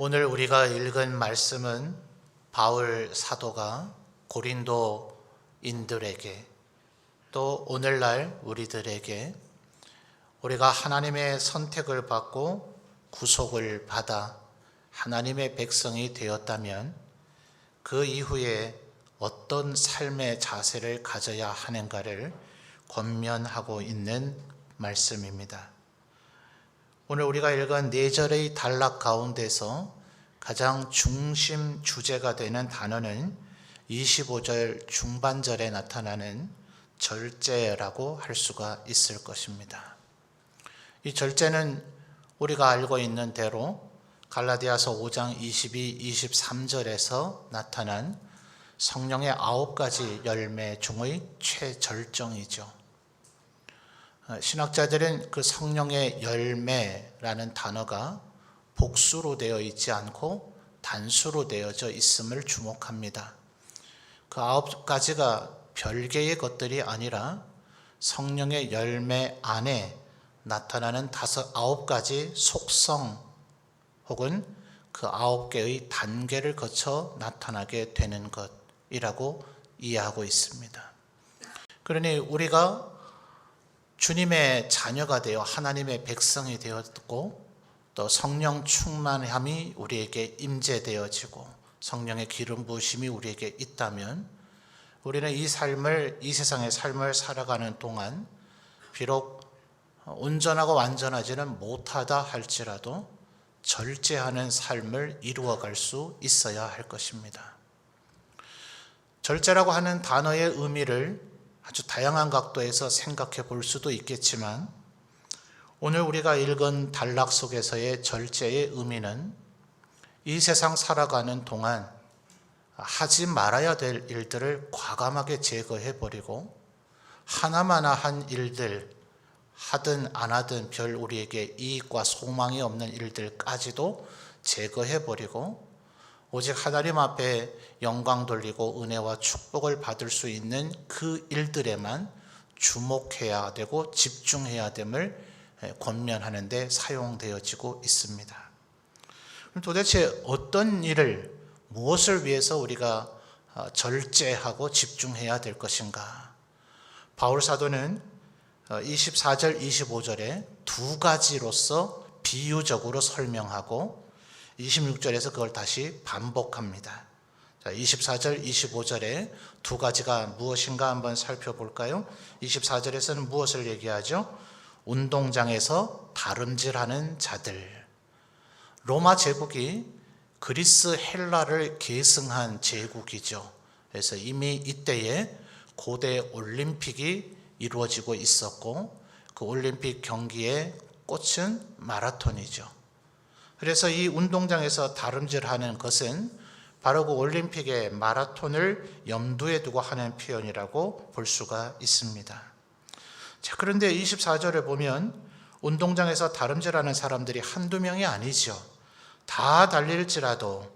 오늘 우리가 읽은 말씀은 바울 사도가 고린도인들에게 또 오늘날 우리들에게 우리가 하나님의 선택을 받고 구속을 받아 하나님의 백성이 되었다면 그 이후에 어떤 삶의 자세를 가져야 하는가를 권면하고 있는 말씀입니다. 오늘 우리가 읽은 4절의 단락 가운데서 가장 중심 주제가 되는 단어는 25절 중반절에 나타나는 절제라고 할 수가 있을 것입니다. 이 절제는 우리가 알고 있는 대로 갈라디아서 5장 22, 23절에서 나타난 성령의 9가지 열매 중의 최절정이죠. 신학자들은 그 성령의 열매라는 단어가 복수로 되어 있지 않고 단수로 되어져 있음을 주목합니다. 그 9가지가 별개의 것들이 아니라 성령의 열매 안에 나타나는 9가지 속성 혹은 그 9개의 단계를 거쳐 나타나게 되는 것이라고 이해하고 있습니다. 그러니 우리가 주님의 자녀가 되어 하나님의 백성이 되었고 또 성령 충만함이 우리에게 임재되어지고 성령의 기름 부으심이 우리에게 있다면 우리는 이 세상의 삶을 살아가는 동안 비록 온전하고 완전하지는 못하다 할지라도 절제하는 삶을 이루어갈 수 있어야 할 것입니다. 절제라고 하는 단어의 의미를 아주 다양한 각도에서 생각해 볼 수도 있겠지만 오늘 우리가 읽은 단락 속에서의 절제의 의미는 이 세상 살아가는 동안 하지 말아야 될 일들을 과감하게 제거해 버리고 하나마나 한 일들 하든 안 하든 별 우리에게 이익과 소망이 없는 일들까지도 제거해 버리고 오직 하나님 앞에 영광 돌리고 은혜와 축복을 받을 수 있는 그 일들에만 주목해야 되고 집중해야 됨을 권면하는 데 사용되어지고 있습니다. 도대체 어떤 일을 무엇을 위해서 우리가 절제하고 집중해야 될 것인가? 바울 사도는 24절, 25절에 2가지로서 비유적으로 설명하고 26절에서 그걸 다시 반복합니다. 24절, 25절에 2가지가 무엇인가 한번 살펴볼까요? 24절에서는 무엇을 얘기하죠? 운동장에서 다름질하는 자들. 로마 제국이 그리스 헬라를 계승한 제국이죠. 그래서 이미 이때에 고대 올림픽이 이루어지고 있었고 그 올림픽 경기의 꽃은 마라톤이죠. 그래서 이 운동장에서 다름질하는 것은 바로 그 올림픽의 마라톤을 염두에 두고 하는 표현이라고 볼 수가 있습니다. 자, 그런데 24절에 보면 운동장에서 다름질하는 사람들이 한두 명이 아니죠. 다 달릴지라도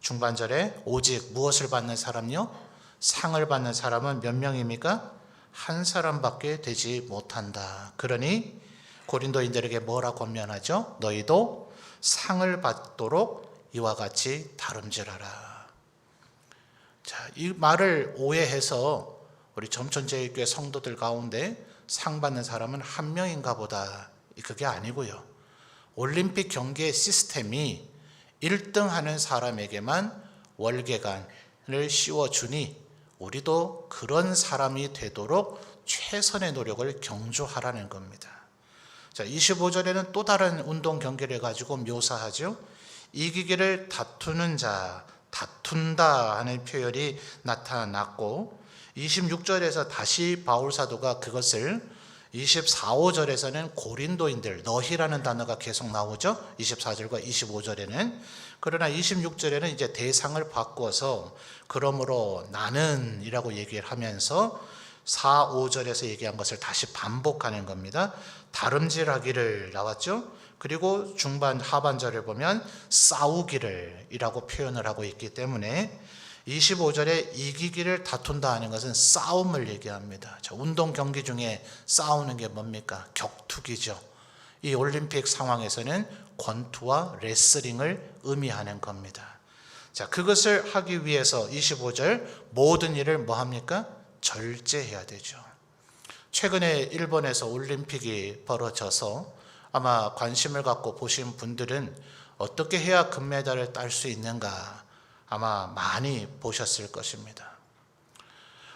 중반절에 오직 무엇을 받는 사람요? 상을 받는 사람은 몇 명입니까? 한 사람밖에 되지 못한다. 그러니 고린도인들에게 뭐라고 권면하죠? 너희도 상을 받도록 이와 같이 다름질하라. 자, 이 말을 오해해서 우리 점천제일교회 성도들 가운데 상 받는 사람은 한 명인가 보다. 그게 아니고요. 올림픽 경기의 시스템이 1등 하는 사람에게만 월계관을 씌워주니 우리도 그런 사람이 되도록 최선의 노력을 경주하라는 겁니다. 자, 25절에는 또 다른 운동 경기를 가지고 묘사하죠. 이기기를 다투는 자, 다툰다 하는 표현이 나타났고 26절에서 다시 바울 사도가 그것을 24, 5절에서는 고린도인들, 너희라는 단어가 계속 나오죠. 24절과 25절에는. 그러나 26절에는 이제 대상을 바꿔서 그러므로 나는 이라고 얘기를 하면서 4, 5절에서 얘기한 것을 다시 반복하는 겁니다. 다름질하기를 나왔죠. 그리고 중반 하반절을 보면 싸우기를 이라고 표현을 하고 있기 때문에 25절에 이기기를 다툰다 하는 것은 싸움을 얘기합니다. 운동 경기 중에 싸우는 게 뭡니까? 격투기죠. 이 올림픽 상황에서는 권투와 레슬링을 의미하는 겁니다. 자, 그것을 하기 위해서 25절 모든 일을 뭐 합니까? 절제해야 되죠. 최근에 일본에서 올림픽이 벌어져서 아마 관심을 갖고 보신 분들은 어떻게 해야 금메달을 딸 수 있는가 아마 많이 보셨을 것입니다.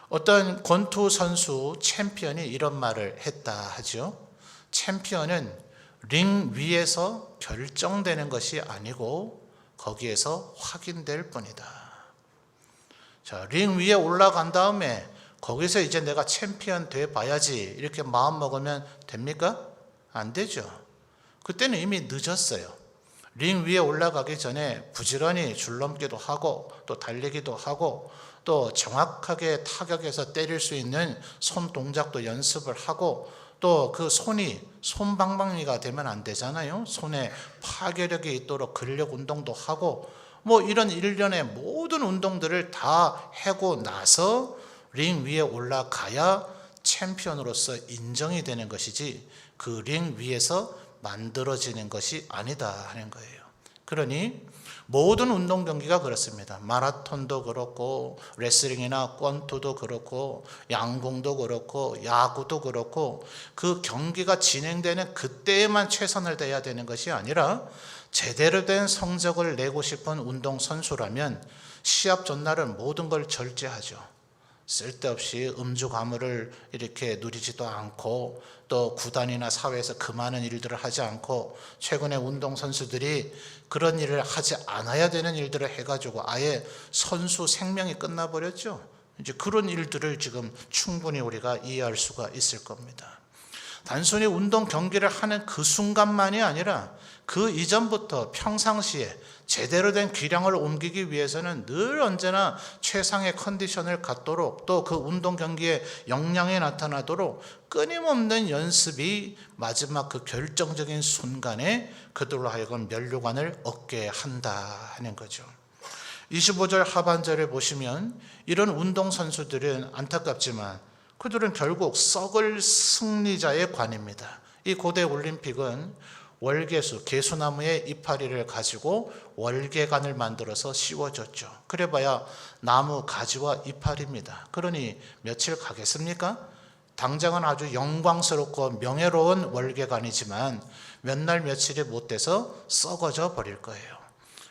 어떤 권투 선수 챔피언이 이런 말을 했다 하죠. 챔피언은 링 위에서 결정되는 것이 아니고 거기에서 확인될 뿐이다. 자, 링 위에 올라간 다음에 거기서 이제 내가 챔피언 돼 봐야지 이렇게 마음 먹으면 됩니까? 안 되죠. 그때는 이미 늦었어요. 링 위에 올라가기 전에 부지런히 줄넘기도 하고 또 달리기도 하고 또 정확하게 타격해서 때릴 수 있는 손 동작도 연습을 하고 또 그 손이 손방망이가 되면 안 되잖아요. 손에 파괴력이 있도록 근력 운동도 하고 뭐 이런 일련의 모든 운동들을 다 하고 나서 링 위에 올라가야 챔피언으로서 인정이 되는 것이지 그 링 위에서 만들어지는 것이 아니다 하는 거예요. 그러니 모든 운동 경기가 그렇습니다. 마라톤도 그렇고 레슬링이나 권투도 그렇고 양궁도 그렇고 야구도 그렇고 그 경기가 진행되는 그때에만 최선을 다해야 되는 것이 아니라 제대로 된 성적을 내고 싶은 운동선수라면 시합 전날은 모든 걸 절제하죠. 쓸데없이 음주 가물을 이렇게 누리지도 않고 또 구단이나 사회에서 그 많은 일들을 하지 않고 최근에 운동선수들이 그런 일을 하지 않아야 되는 일들을 해가지고 아예 선수 생명이 끝나버렸죠. 이제 그런 일들을 지금 충분히 우리가 이해할 수가 있을 겁니다. 단순히 운동 경기를 하는 그 순간만이 아니라 그 이전부터 평상시에 제대로 된 기량을 옮기기 위해서는 늘 언제나 최상의 컨디션을 갖도록 또 그 운동 경기에 역량이 나타나도록 끊임없는 연습이 마지막 그 결정적인 순간에 그들로 하여금 면류관을 얻게 한다 하는 거죠. 25절 하반절에 보시면 이런 운동선수들은 안타깝지만 그들은 결국 썩을 승리자의 관입니다. 이 고대 올림픽은 월계수, 개수나무의 이파리를 가지고 월계관을 만들어서 씌워줬죠. 그래봐야 나무 가지와 이파리입니다. 그러니 며칠 가겠습니까? 당장은 아주 영광스럽고 명예로운 월계관이지만 몇 날 며칠이 못 돼서 썩어져 버릴 거예요.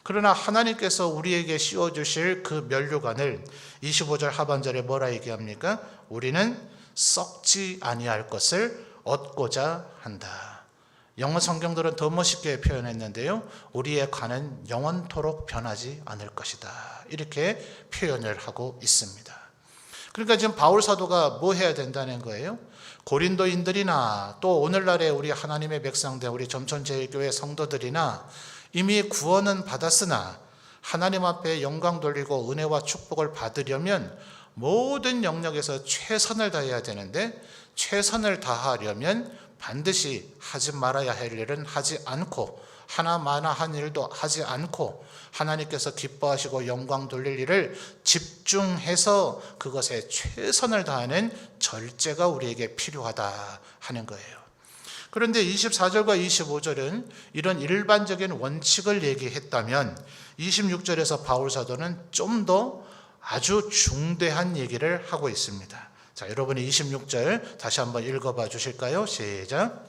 그러나 하나님께서 우리에게 씌워주실 그 면류관을 25절 하반절에 뭐라 얘기합니까? 우리는 썩지 아니할 것을 얻고자 한다. 영어 성경들은 더 멋있게 표현했는데요. 우리의 관은 영원토록 변하지 않을 것이다. 이렇게 표현을 하고 있습니다. 그러니까 지금 바울 사도가 뭐 해야 된다는 거예요? 고린도인들이나 또 오늘날의 우리 하나님의 백성들, 우리 점천제일교회 성도들이나 이미 구원은 받았으나 하나님 앞에 영광 돌리고 은혜와 축복을 받으려면 모든 영역에서 최선을 다해야 되는데 최선을 다하려면 반드시 하지 말아야 할 일은 하지 않고 하나마나 한 일도 하지 않고 하나님께서 기뻐하시고 영광 돌릴 일을 집중해서 그것에 최선을 다하는 절제가 우리에게 필요하다 하는 거예요. 그런데 24절과 25절은 이런 일반적인 원칙을 얘기했다면 26절에서 바울 사도는 좀 더 아주 중대한 얘기를 하고 있습니다. 자, 여러분이 26절 다시 한번 읽어봐 주실까요? 시작.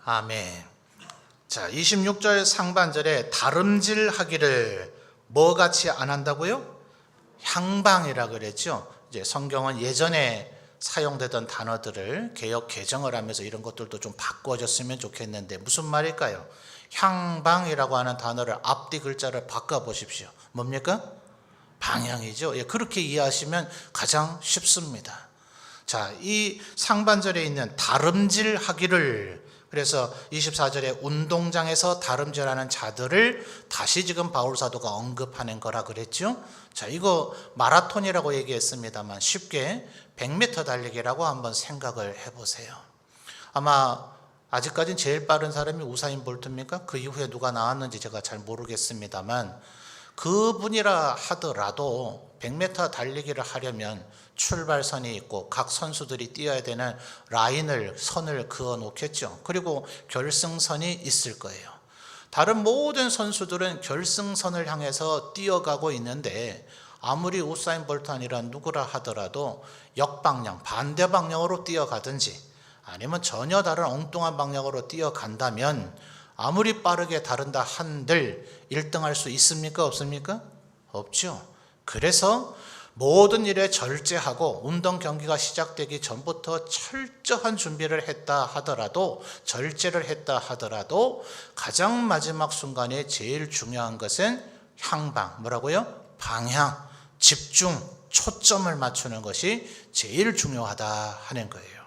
아멘. 자, 26절 상반절에 다름질하기를 뭐같이 안 한다고요? 향방이라 그랬죠. 이제 성경은 예전에 사용되던 단어들을 개역 개정을 하면서 이런 것들도 좀 바꿔줬으면 좋겠는데 무슨 말일까요? 향방이라고 하는 단어를 앞뒤 글자를 바꿔 보십시오. 뭡니까? 방향이죠. 예, 그렇게 이해하시면 가장 쉽습니다. 자, 이 상반절에 있는 다름질하기를, 그래서 24절에 운동장에서 다름질하는 자들을 다시 지금 바울 사도가 언급하는 거라 그랬죠. 자, 이거 마라톤이라고 얘기했습니다만 쉽게 100m 달리기라고 한번 생각을 해보세요. 아마 아직까지는 제일 빠른 사람이 우사인 볼트입니까? 그 이후에 누가 나왔는지 제가 잘 모르겠습니다만 그분이라 하더라도 100m 달리기를 하려면 출발선이 있고 각 선수들이 뛰어야 되는 선을 그어 놓겠죠. 그리고 결승선이 있을 거예요. 다른 모든 선수들은 결승선을 향해서 뛰어가고 있는데 아무리 우사인 볼트 아니라 누구라 하더라도 역방향, 반대 방향으로 뛰어가든지 아니면 전혀 다른 엉뚱한 방향으로 뛰어간다면 아무리 빠르게 다른다 한들 1등할 수 있습니까? 없습니까? 없죠. 그래서 모든 일에 절제하고 운동 경기가 시작되기 전부터 철저한 준비를 했다 하더라도, 절제를 했다 하더라도 가장 마지막 순간에 제일 중요한 것은 향방, 뭐라고요? 방향, 집중, 초점을 맞추는 것이 제일 중요하다 하는 거예요.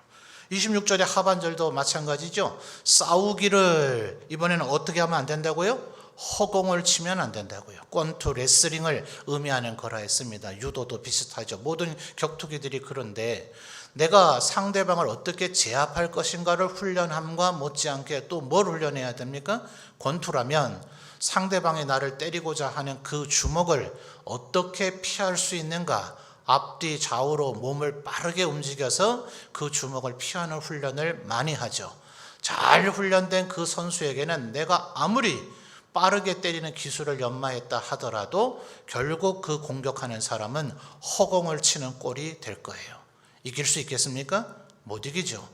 26절의 하반절도 마찬가지죠. 싸우기를 이번에는 어떻게 하면 안 된다고요? 허공을 치면 안 된다고요. 권투, 레슬링을 의미하는 거라 했습니다. 유도도 비슷하죠. 모든 격투기들이 그런데 내가 상대방을 어떻게 제압할 것인가를 훈련함과 못지않게 또 뭘 훈련해야 됩니까? 권투라면 상대방이 나를 때리고자 하는 그 주먹을 어떻게 피할 수 있는가, 앞뒤 좌우로 몸을 빠르게 움직여서 그 주먹을 피하는 훈련을 많이 하죠. 잘 훈련된 그 선수에게는 내가 아무리 빠르게 때리는 기술을 연마했다 하더라도 결국 그 공격하는 사람은 허공을 치는 꼴이 될 거예요. 이길 수 있겠습니까? 못 이기죠.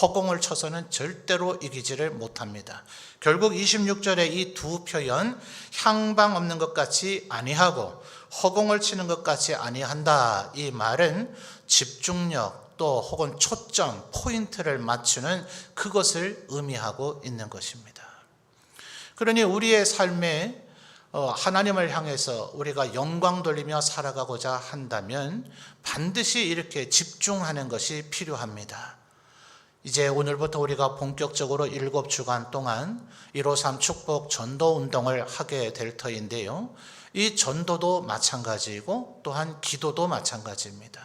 허공을 쳐서는 절대로 이기지를 못합니다. 결국 26절의 이 두 표현, 향방 없는 것 같이 아니하고 허공을 치는 것 같이 아니한다, 이 말은 집중력 또 혹은 초점, 포인트를 맞추는 그것을 의미하고 있는 것입니다. 그러니 우리의 삶에 하나님을 향해서 우리가 영광 돌리며 살아가고자 한다면 반드시 이렇게 집중하는 것이 필요합니다. 이제 오늘부터 우리가 본격적으로 7주간 동안 153 축복 전도 운동을 하게 될 터인데요. 이 전도도 마찬가지이고 또한 기도도 마찬가지입니다.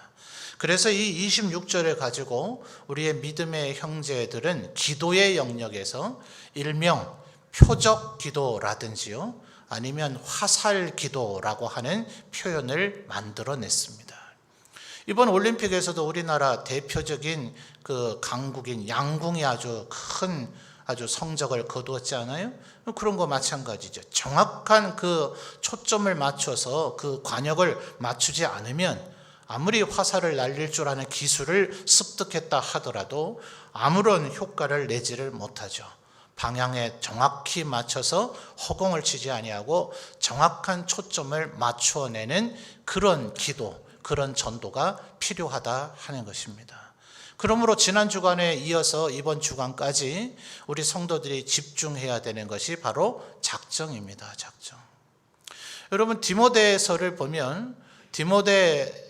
그래서 이 26절을 가지고 우리의 믿음의 형제들은 기도의 영역에서 일명 표적 기도라든지요, 아니면 화살 기도라고 하는 표현을 만들어냈습니다. 이번 올림픽에서도 우리나라 대표적인 그 강국인 양궁이 아주 성적을 거두었지 않아요? 그런 거 마찬가지죠. 정확한 그 초점을 맞춰서 그 관역을 맞추지 않으면 아무리 화살을 날릴 줄 아는 기술을 습득했다 하더라도 아무런 효과를 내지를 못하죠. 방향에 정확히 맞춰서 허공을 치지 아니하고 정확한 초점을 맞추어내는 그런 기도, 그런 전도가 필요하다 하는 것입니다. 그러므로 지난 주간에 이어서 이번 주간까지 우리 성도들이 집중해야 되는 것이 바로 작정입니다. 작정. 여러분, 디모데서를 보면 디모데에게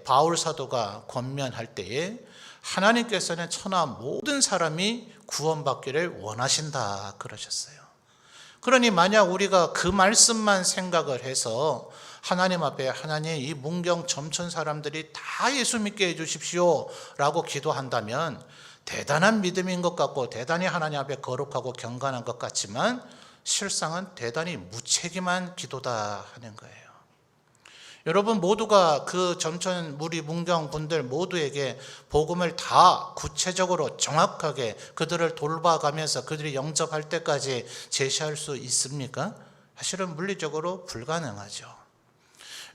바울 사도가 권면할 때에 하나님께서는 천하 모든 사람이 구원받기를 원하신다 그러셨어요. 그러니 만약 우리가 그 말씀만 생각을 해서 하나님 앞에 하나님 이 문경 점천 사람들이 다 예수 믿게 해주십시오 라고 기도한다면 대단한 믿음인 것 같고 대단히 하나님 앞에 거룩하고 경건한 것 같지만 실상은 대단히 무책임한 기도다 하는 거예요. 여러분 모두가 그 점천 우리 문경 분들 모두에게 복음을 다 구체적으로 정확하게 그들을 돌봐가면서 그들이 영접할 때까지 제시할 수 있습니까? 사실은 물리적으로 불가능하죠.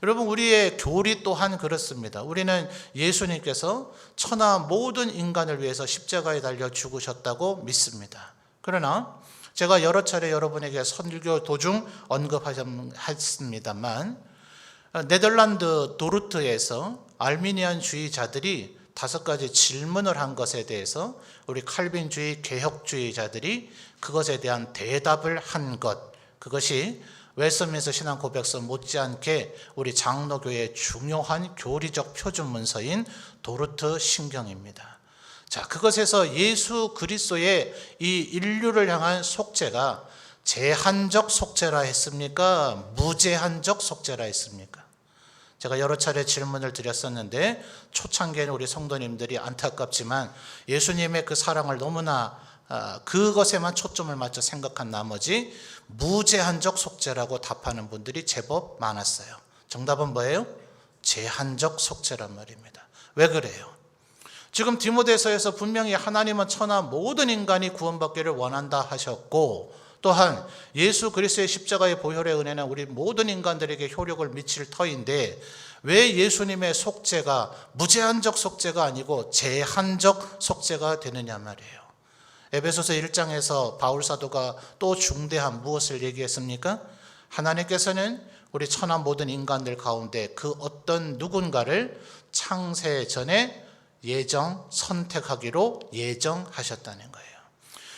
여러분 우리의 교리 또한 그렇습니다. 우리는 예수님께서 천하 모든 인간을 위해서 십자가에 달려 죽으셨다고 믿습니다. 그러나 제가 여러 차례 여러분에게 선교 도중 언급하셨습니다만 네덜란드 도르트에서 알미니안주의자들이 5가지 질문을 한 것에 대해서 우리 칼빈주의 개혁주의자들이 그것에 대한 대답을 한 것, 그것이 웨스트민스터 신앙 고백서 못지않게 우리 장로교의 중요한 교리적 표준 문서인 도르트 신경입니다. 자, 그것에서 예수 그리스도의 이 인류를 향한 속죄가 제한적 속죄라 했습니까? 무제한적 속죄라 했습니까? 제가 여러 차례 질문을 드렸었는데 초창기에는 우리 성도님들이 안타깝지만 예수님의 그 사랑을 너무나 그것에만 초점을 맞춰 생각한 나머지 무제한적 속죄라고 답하는 분들이 제법 많았어요. 정답은 뭐예요? 제한적 속죄란 말입니다. 왜 그래요? 지금 디모데서에서 분명히 하나님은 천하 모든 인간이 구원받기를 원한다 하셨고, 또한 예수 그리스도의 십자가의 보혈의 은혜는 우리 모든 인간들에게 효력을 미칠 터인데, 왜 예수님의 속죄가 무제한적 속죄가 아니고 제한적 속죄가 되느냐 말이에요. 에베소서 1장에서 바울 사도가 또 중대한 무엇을 얘기했습니까? 하나님께서는 우리 천하 모든 인간들 가운데 그 어떤 누군가를 창세 전에 선택하기로 예정하셨다는 거예요.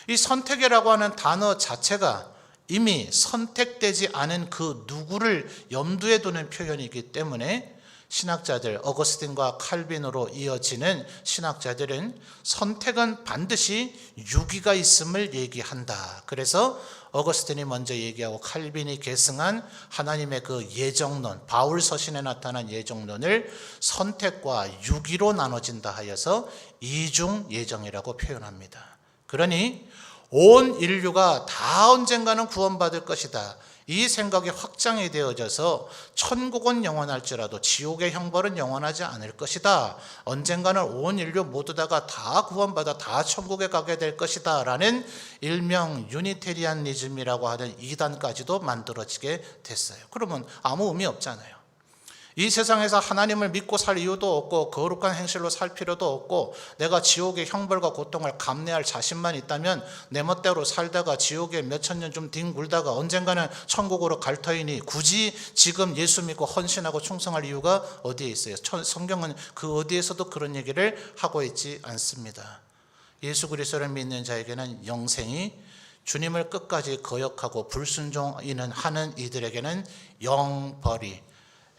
이 선택이라고 하는 단어 자체가 이미 선택되지 않은 그 누구를 염두에 두는 표현이기 때문에 신학자들, 어거스틴과 칼빈으로 이어지는 신학자들은 선택은 반드시 유기가 있음을 얘기한다. 그래서 어거스틴이 먼저 얘기하고 칼빈이 계승한 하나님의 그 예정론, 바울 서신에 나타난 예정론을 선택과 유기로 나눠진다 하여서 이중 예정이라고 표현합니다. 그러니 온 인류가 다 언젠가는 구원받을 것이다. 이 생각이 확장이 되어져서 천국은 영원할지라도 지옥의 형벌은 영원하지 않을 것이다. 언젠가는 온 인류 모두 다가 다 구원받아 다 천국에 가게 될 것이다 라는 일명 유니테리안리즘이라고 하는 이단까지도 만들어지게 됐어요. 그러면 아무 의미 없잖아요. 이 세상에서 하나님을 믿고 살 이유도 없고 거룩한 행실로 살 필요도 없고 내가 지옥의 형벌과 고통을 감내할 자신만 있다면 내 멋대로 살다가 지옥에 몇천 년 좀 뒹굴다가 언젠가는 천국으로 갈 터이니 굳이 지금 예수 믿고 헌신하고 충성할 이유가 어디에 있어요? 성경은 그 어디에서도 그런 얘기를 하고 있지 않습니다. 예수 그리스도를 믿는 자에게는 영생이, 주님을 끝까지 거역하고 불순종하는 이들에게는 영벌이,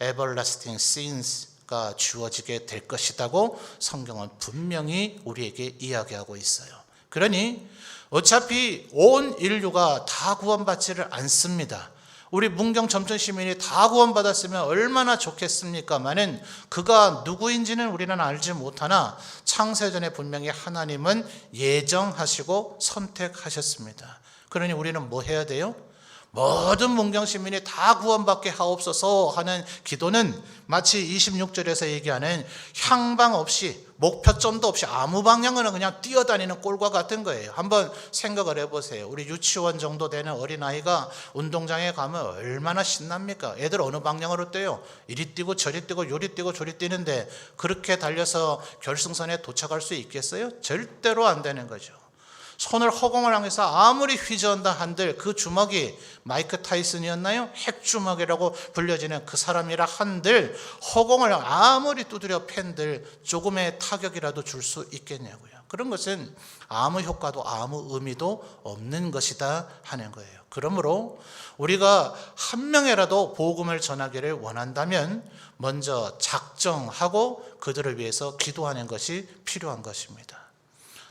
everlasting sins가 주어지게 될 것이라고 성경은 분명히 우리에게 이야기하고 있어요. 그러니 어차피 온 인류가 다 구원받지를 않습니다. 우리 문경 점천 시민이 다 구원받았으면 얼마나 좋겠습니까마는 그가 누구인지는 우리는 알지 못하나 창세전에 분명히 하나님은 예정하시고 선택하셨습니다. 그러니 우리는 뭐 해야 돼요? 모든 문경 시민이 다 구원받게 하옵소서 하는 기도는 마치 26절에서 얘기하는 향방 없이 목표점도 없이 아무 방향으로 그냥 뛰어다니는 꼴과 같은 거예요. 한번 생각을 해보세요. 우리 유치원 정도 되는 어린아이가 운동장에 가면 얼마나 신납니까? 애들 어느 방향으로 뛰어요? 이리 뛰고 저리 뛰고 요리 뛰고 저리 뛰는데 그렇게 달려서 결승선에 도착할 수 있겠어요? 절대로 안 되는 거죠. 손을 허공을 향해서 아무리 휘저은다 한들 그 주먹이 마이크 타이슨이었나요? 핵주먹이라고 불려지는 그 사람이라 한들 허공을 아무리 두드려 팬들 조금의 타격이라도 줄 수 있겠냐고요. 그런 것은 아무 효과도 아무 의미도 없는 것이다 하는 거예요. 그러므로 우리가 한 명이라도 복음을 전하기를 원한다면 먼저 작정하고 그들을 위해서 기도하는 것이 필요한 것입니다.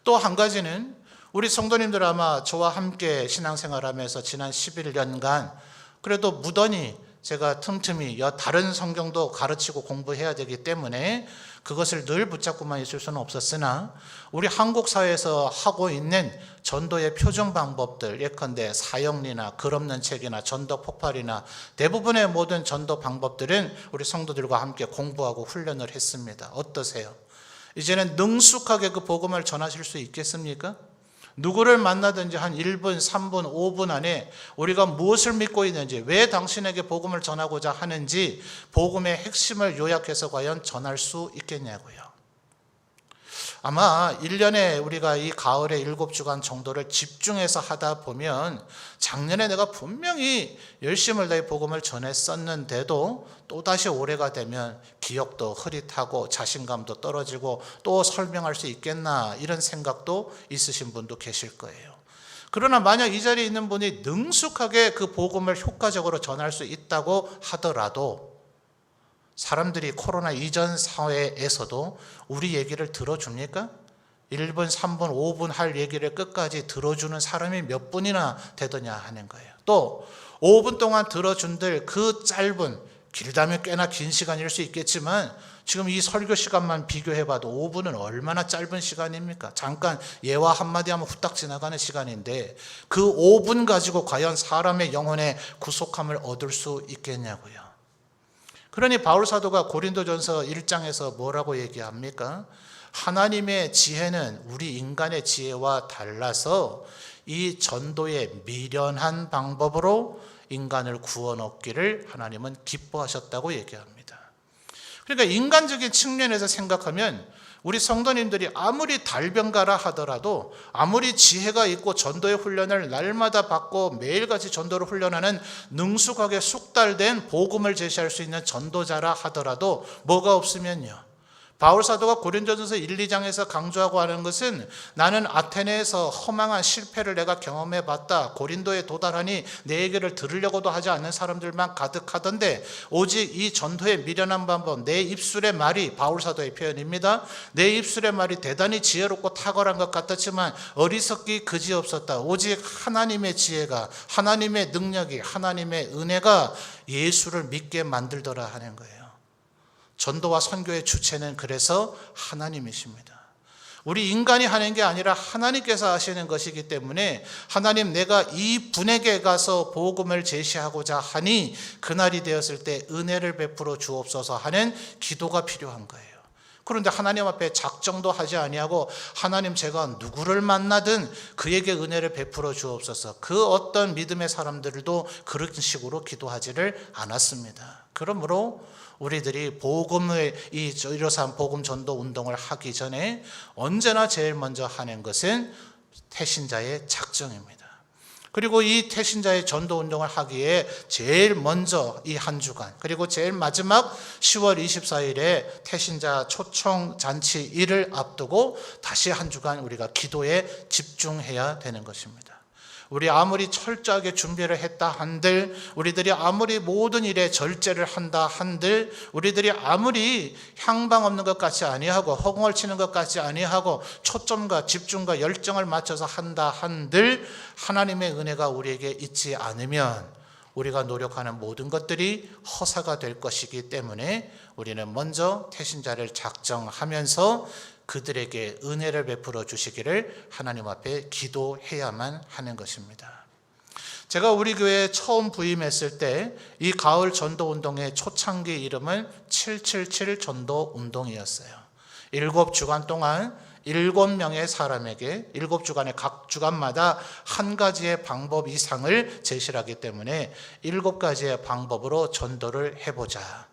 또 한 가지는 우리 성도님들 아마 저와 함께 신앙생활하면서 지난 11년간 그래도 무던히 제가 틈틈이 다른 성경도 가르치고 공부해야 되기 때문에 그것을 늘 붙잡고만 있을 수는 없었으나 우리 한국 사회에서 하고 있는 전도의 표준 방법들, 예컨대 사형리나 글 없는 책이나 전도 폭발이나 대부분의 모든 전도 방법들은 우리 성도들과 함께 공부하고 훈련을 했습니다. 어떠세요? 이제는 능숙하게 그 복음을 전하실 수 있겠습니까? 누구를 만나든지 한 1분, 3분, 5분 안에 우리가 무엇을 믿고 있는지, 왜 당신에게 복음을 전하고자 하는지 복음의 핵심을 요약해서 과연 전할 수 있겠냐고요. 아마 1년에 우리가 이 가을에 7주간 정도를 집중해서 하다 보면 작년에 내가 분명히 열심을 다해 복음을 전했었는데도 또다시 올해가 되면 기억도 흐릿하고 자신감도 떨어지고 또 설명할 수 있겠나 이런 생각도 있으신 분도 계실 거예요. 그러나 만약 이 자리에 있는 분이 능숙하게 그 복음을 효과적으로 전할 수 있다고 하더라도 사람들이 코로나 이전 사회에서도 우리 얘기를 들어줍니까? 1분, 3분, 5분 할 얘기를 끝까지 들어주는 사람이 몇 분이나 되더냐 하는 거예요. 또 5분 동안 들어준들 그 짧은 길다면 꽤나 긴 시간일 수 있겠지만 지금 이 설교 시간만 비교해봐도 5분은 얼마나 짧은 시간입니까? 잠깐 예와 한마디 하면 후딱 지나가는 시간인데 그 5분 가지고 과연 사람의 영혼의 구속함을 얻을 수 있겠냐고요. 그러니 바울 사도가 고린도전서 1장에서 뭐라고 얘기합니까? 하나님의 지혜는 우리 인간의 지혜와 달라서 이 전도의 미련한 방법으로 인간을 구원 얻기를 하나님은 기뻐하셨다고 얘기합니다. 그러니까 인간적인 측면에서 생각하면 우리 성도님들이 아무리 달변가라 하더라도 아무리 지혜가 있고 전도의 훈련을 날마다 받고 매일같이 전도를 훈련하는 능숙하게 숙달된 복음을 제시할 수 있는 전도자라 하더라도 뭐가 없으면요. 바울 사도가 고린도전서 1, 2장에서 강조하고 하는 것은 나는 아테네에서 허망한 실패를 내가 경험해 봤다. 고린도에 도달하니 내 얘기를 들으려고도 하지 않는 사람들만 가득하던데 오직 이 전도의 미련한 방법, 내 입술의 말이, 바울 사도의 표현입니다. 내 입술의 말이 대단히 지혜롭고 탁월한 것 같았지만 어리석기 그지없었다. 오직 하나님의 지혜가, 하나님의 능력이, 하나님의 은혜가 예수를 믿게 만들더라 하는 거예요. 전도와 선교의 주체는 그래서 하나님이십니다. 우리 인간이 하는 게 아니라 하나님께서 하시는 것이기 때문에 하나님, 내가 이 분에게 가서 복음을 제시하고자 하니 그날이 되었을 때 은혜를 베풀어 주옵소서 하는 기도가 필요한 거예요. 그런데 하나님 앞에 작정도 하지 아니하고 하나님, 제가 누구를 만나든 그에게 은혜를 베풀어 주옵소서, 그 어떤 믿음의 사람들도 그런 식으로 기도하지를 않았습니다. 그러므로 우리들이 복음의 이러한 복음 전도 운동을 하기 전에 언제나 제일 먼저 하는 것은 태신자의 작정입니다. 그리고 이 태신자의 전도 운동을 하기에 제일 먼저 이 한 주간, 그리고 제일 마지막 10월 24일에 태신자 초청 잔치 일을 앞두고 다시 한 주간 우리가 기도에 집중해야 되는 것입니다. 우리 아무리 철저하게 준비를 했다 한들, 우리들이 아무리 모든 일에 절제를 한다 한들, 우리들이 아무리 향방 없는 것 같이 아니하고 허공을 치는 것 같이 아니하고 초점과 집중과 열정을 맞춰서 한다 한들 하나님의 은혜가 우리에게 있지 않으면 우리가 노력하는 모든 것들이 허사가 될 것이기 때문에 우리는 먼저 태신자를 작정하면서 그들에게 은혜를 베풀어 주시기를 하나님 앞에 기도해야만 하는 것입니다. 제가 우리 교회에 처음 부임했을 때 이 가을 전도 운동의 초창기 이름은 777 전도 운동이었어요. 7주간 동안 7명의 사람에게 7주간의 각 주간마다 한 가지의 방법 이상을 제시하기 때문에 7가지의 방법으로 전도를 해보자.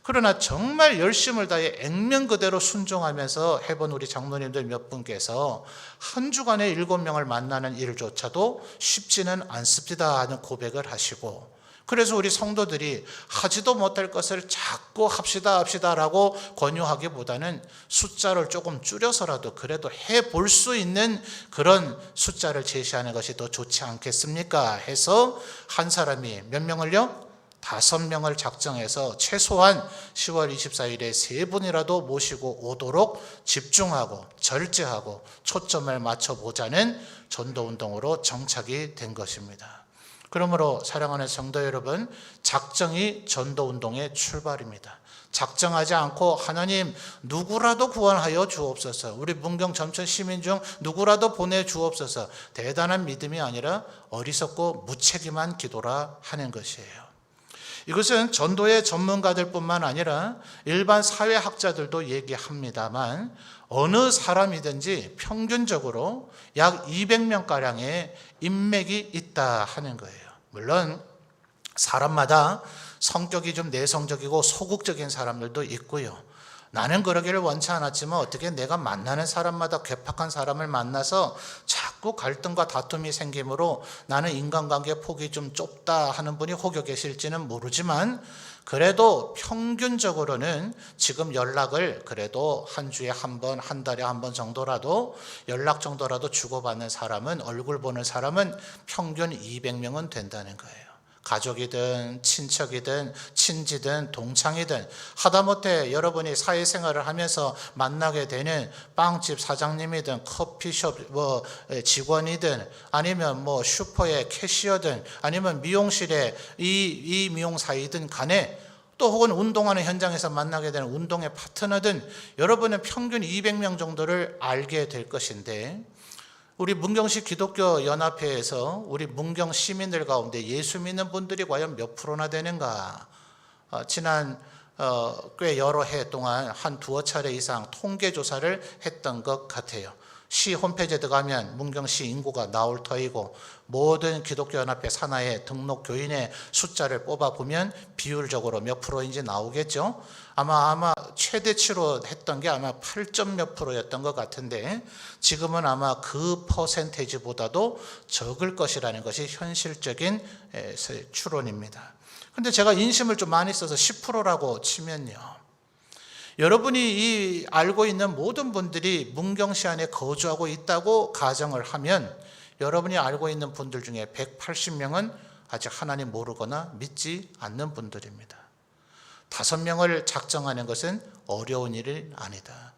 그러나 정말 열심을 다해 액면 그대로 순종하면서 해본 우리 장로님들 몇 분께서 한 주간에 7명을 만나는 일조차도 쉽지는 않습니다 하는 고백을 하시고, 그래서 우리 성도들이 하지도 못할 것을 자꾸 합시다라고 권유하기보다는 숫자를 조금 줄여서라도 그래도 해볼 수 있는 그런 숫자를 제시하는 것이 더 좋지 않겠습니까 해서 한 사람이 몇 명을요? 5명을 작정해서 최소한 10월 24일에 3분이라도 모시고 오도록 집중하고 절제하고 초점을 맞춰보자는 전도운동으로 정착이 된 것입니다. 그러므로 사랑하는 성도 여러분, 작정이 전도운동의 출발입니다. 작정하지 않고 하나님 누구라도 구원하여 주옵소서, 우리 문경 점천 시민 중 누구라도 보내주옵소서, 대단한 믿음이 아니라 어리석고 무책임한 기도라 하는 것이에요. 이것은 전도의 전문가들 뿐만 아니라 일반 사회학자들도 얘기합니다만 어느 사람이든지 평균적으로 약 200명가량의 인맥이 있다 하는 거예요. 물론 사람마다 성격이 좀 내성적이고 소극적인 사람들도 있고요. 나는 그러기를 원치 않았지만 어떻게 내가 만나는 사람마다 괴팍한 사람을 만나서 자꾸 갈등과 다툼이 생기므로 나는 인간관계 폭이 좀 좁다 하는 분이 혹여 계실지는 모르지만 그래도 평균적으로는 지금 연락을 그래도 한 주에 한 번, 한 달에 한 번 정도라도 연락 정도라도 주고받는 사람은, 얼굴 보는 사람은 평균 200명은 된다는 거예요. 가족이든 친척이든 친지든 동창이든 하다못해 여러분이 사회생활을 하면서 만나게 되는 빵집 사장님이든 커피숍 직원이든 아니면 슈퍼의 캐시어든 아니면 미용실의 이 미용사이든 간에 또 혹은 운동하는 현장에서 만나게 되는 운동의 파트너든 여러분은 평균 200명 정도를 알게 될 것인데, 우리 문경시 기독교 연합회에서 우리 문경 시민들 가운데 예수 믿는 분들이 과연 몇 프로나 되는가? 지난 꽤 여러 해 동안 한 두어 차례 이상 통계 조사를 했던 것 같아요. 시 홈페이지에 들어가면 문경시 인구가 나올 터이고, 모든 기독교연합회 산하의 등록 교인의 숫자를 뽑아보면 비율적으로 몇 프로인지 나오겠죠. 아마 최대치로 했던 게 아마 8점 몇 프로였던 것 같은데, 지금은 아마 그 퍼센테이지보다도 적을 것이라는 것이 현실적인 추론입니다. 근데 제가 인심을 좀 많이 써서 10%라고 치면요, 여러분이 알고 있는 모든 분들이 문경시 안에 거주하고 있다고 가정을 하면, 여러분이 알고 있는 분들 중에 180명은 아직 하나님 모르거나 믿지 않는 분들입니다. 5명을 작정하는 것은 어려운 일이 아니다.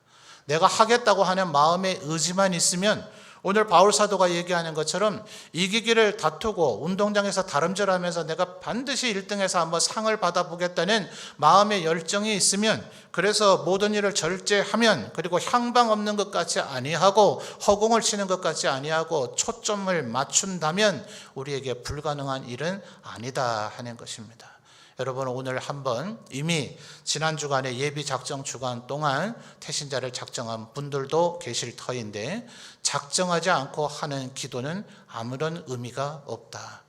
내가 하겠다고 하는 마음의 의지만 있으면, 오늘 바울 사도가 얘기하는 것처럼 이기기를 다투고 운동장에서 다름질하면서 내가 반드시 1등해서 한번 상을 받아보겠다는 마음의 열정이 있으면, 그래서 모든 일을 절제하면, 그리고 향방 없는 것 같이 아니하고 허공을 치는 것 같이 아니하고 초점을 맞춘다면 우리에게 불가능한 일은 아니다 하는 것입니다. 여러분, 오늘 한번 이미 지난 주간에 예비 작정 주간 동안 태신자를 작정한 분들도 계실 터인데, 작정하지 않고 하는 기도는 아무런 의미가 없다.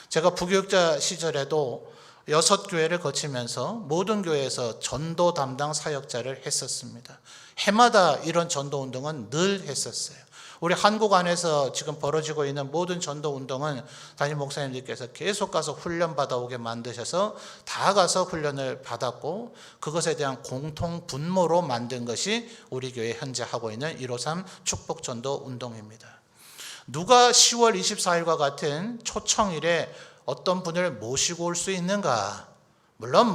제가 부교육자 시절에도 6교회를 거치면서 모든 교회에서 전도 담당 사역자를 했었습니다. 해마다 이런 전도 운동은 늘 했었어요. 우리 한국 안에서 지금 벌어지고 있는 모든 전도 운동은 담임 목사님들께서 계속 가서 훈련 받아오게 만드셔서 다 가서 훈련을 받았고, 그것에 대한 공통 분모로 만든 것이 우리 교회 현재 하고 있는 153 축복 전도 운동입니다. 누가 10월 24일과 같은 초청일에 어떤 분을 모시고 올 수 있는가? 물론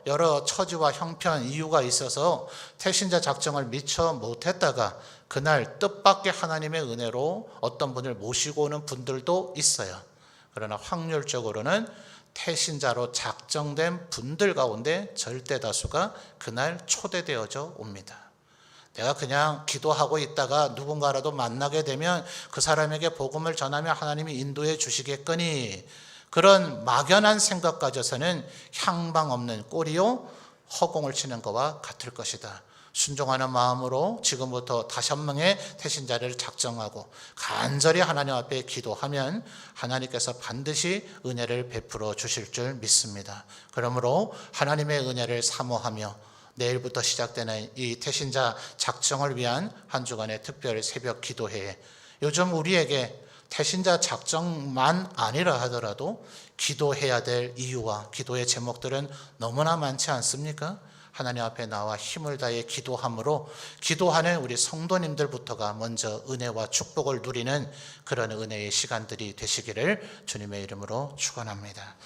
여러 처지와 형편 이유가 있어서 태신자 작정을 미처 못했다가 그날 뜻밖의 하나님의 은혜로 어떤 분을 모시고 오는 분들도 있어요. 그러나 확률적으로는 태신자로 작정된 분들 가운데 절대 다수가 그날 초대되어져 옵니다. 내가 그냥 기도하고 있다가 누군가라도 만나게 되면 그 사람에게 복음을 전하며 하나님이 인도해 주시겠거니, 그런 막연한 생각 가져서는 향방 없는 꼬리요 허공을 치는 것과 같을 것이다. 순종하는 마음으로 지금부터 5명의 태신자를 작정하고 간절히 하나님 앞에 기도하면 하나님께서 반드시 은혜를 베풀어 주실 줄 믿습니다. 그러므로 하나님의 은혜를 사모하며 내일부터 시작되는 이 태신자 작정을 위한 한 주간의 특별 새벽 기도회에, 요즘 우리에게 태신자 작정만 아니라 하더라도 기도해야 될 이유와 기도의 제목들은 너무나 많지 않습니까? 하나님 앞에 나와 힘을 다해 기도함으로 기도하는 우리 성도님들부터가 먼저 은혜와 축복을 누리는 그런 은혜의 시간들이 되시기를 주님의 이름으로 축원합니다.